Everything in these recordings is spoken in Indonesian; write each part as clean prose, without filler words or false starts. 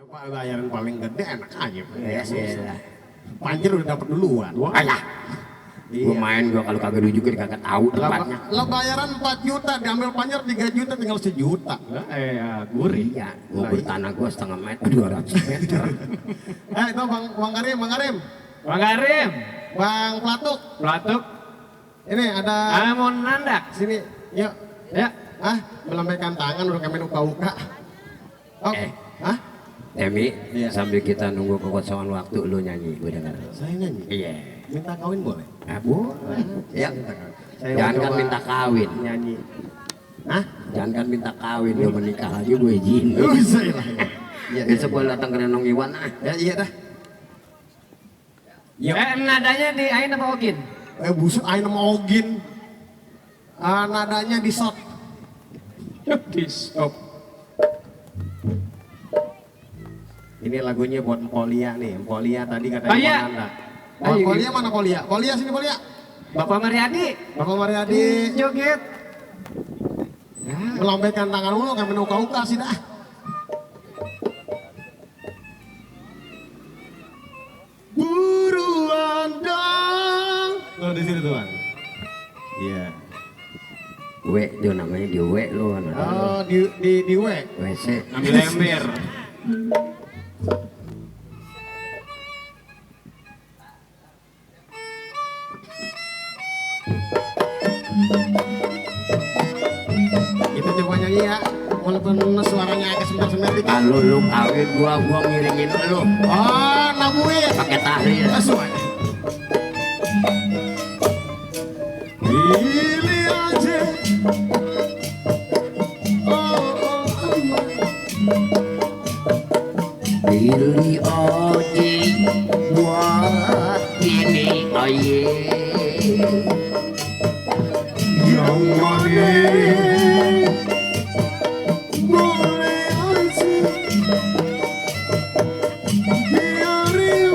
bayaran paling gede enak aja. Iya sih. Panjer udah dapat duluan. Wah, alah. Gua main gua kalau kagak juga kagak tahu tempatnya. Lo bayaran 4 juta, diambil Panjer 3 juta, tinggal sejuta. Gurih ya. Gua bertanah gua setengah meter, 200 meter. Itu Bang Karim, Bang Karim. Bang Karim. Bang Platuk. Platuk. Ini ada. Mau nandak. Sini, yuk. Ya. Melambaikan tangan udah kemen uka-uka. Oh, Emi, iya. sambil kita nunggu kekosongan waktu lu nyanyi, gue dengar. Saya nyanyi. Iya. Minta kawin boleh? Boleh. Ya. Saya Jangan mau kan coba minta kawin. nyanyi. Jangan kan minta kawin, lu menikah aja gue izin. Bisa ya. Iya. Besok gue datang ke Renong Iwan Ya iya dah. Nadanya di Ain apa Ogin? Busuk aing sama Ogin. Nadanya di shot. Di stop. Ini lagunya buat Empolia nih. Empolia tadi katanya Iya. mau nanda. Polia mana Polia? Polia sini Polia. Bapak Mariadi. Bapak Mariadi. Joget. Melambaikan tangan mulu kayak menuka-uka sih dah. Buruan dong. Oh di sini tuan. Iya. W, dia namanya di W lu kan. Oh di W. WC. Ambil ember. Kita coba nyanyi ya. Walaupun suaranya agak semet-semet dikit. Kalau lu kawin gua ngiringin lu. Oh, nabuin. Pakai tahlil. Semuanya. Pilih aja. Pilih oji buat ini aye. Yang mana boleh aja. Biarin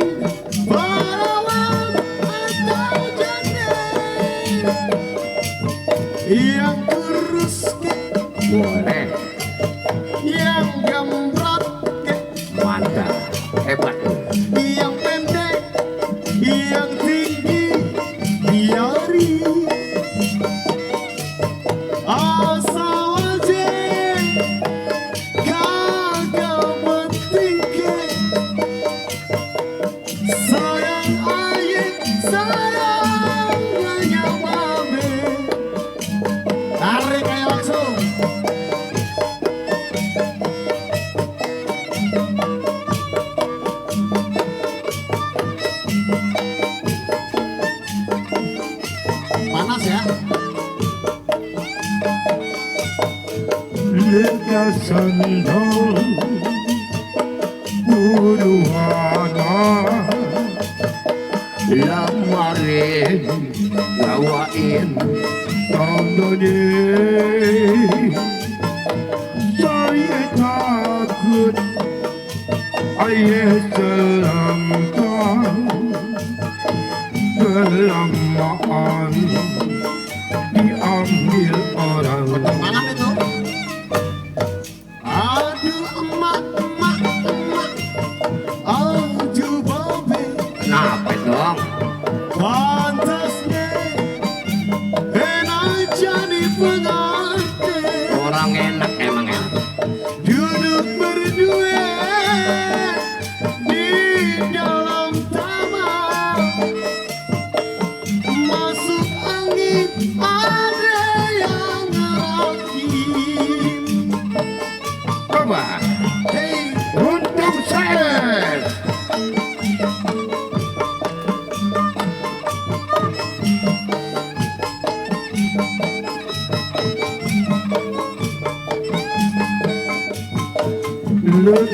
perawan atau janda. Yang kurus Boleh. yang gembrot Mantap. Hebat lu. yang pendek, yang tinggi, biarin asal aja kagak penting ke. Sayang ayah, sayangnya mame. Tarik kayak langsung. Panas ya. Lekasandal Buruhana Lamarin gawain Tandanya Saya takut Ayah selampau Kelamaan Diambil orang Mangan itu. Aduh emak. Aduh babe. Kenapa dong? Pantasnya enak jadi pengantin. Orang enak emang enak. Duduk berdua di dalam taman. Masuk angin ada yang ngerakin. Coba. Hey, Untuk saya.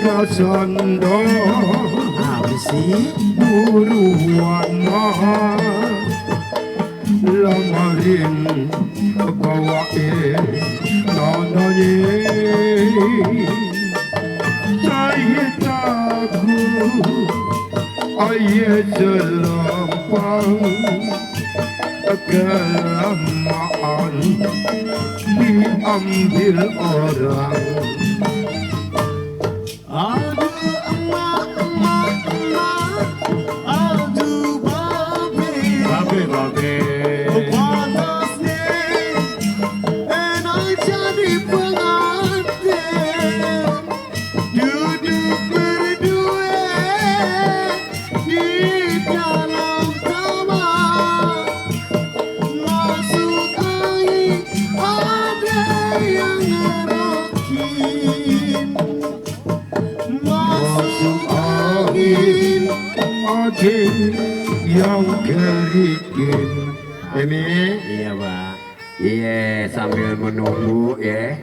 Lekasandal apa sih? Buruhana Lamarin Gawain Tandanya Saya takut Ayah selampau Kelamaan Diambil orang Aduh Mimi. Iya Pak. Iya sambil menunggu ya.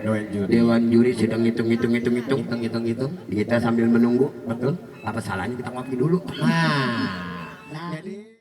Dewan juri sedang hitung. Hitung. Kita sambil menunggu. Betul. Apa salahnya kita ngopi dulu? Nah, jadi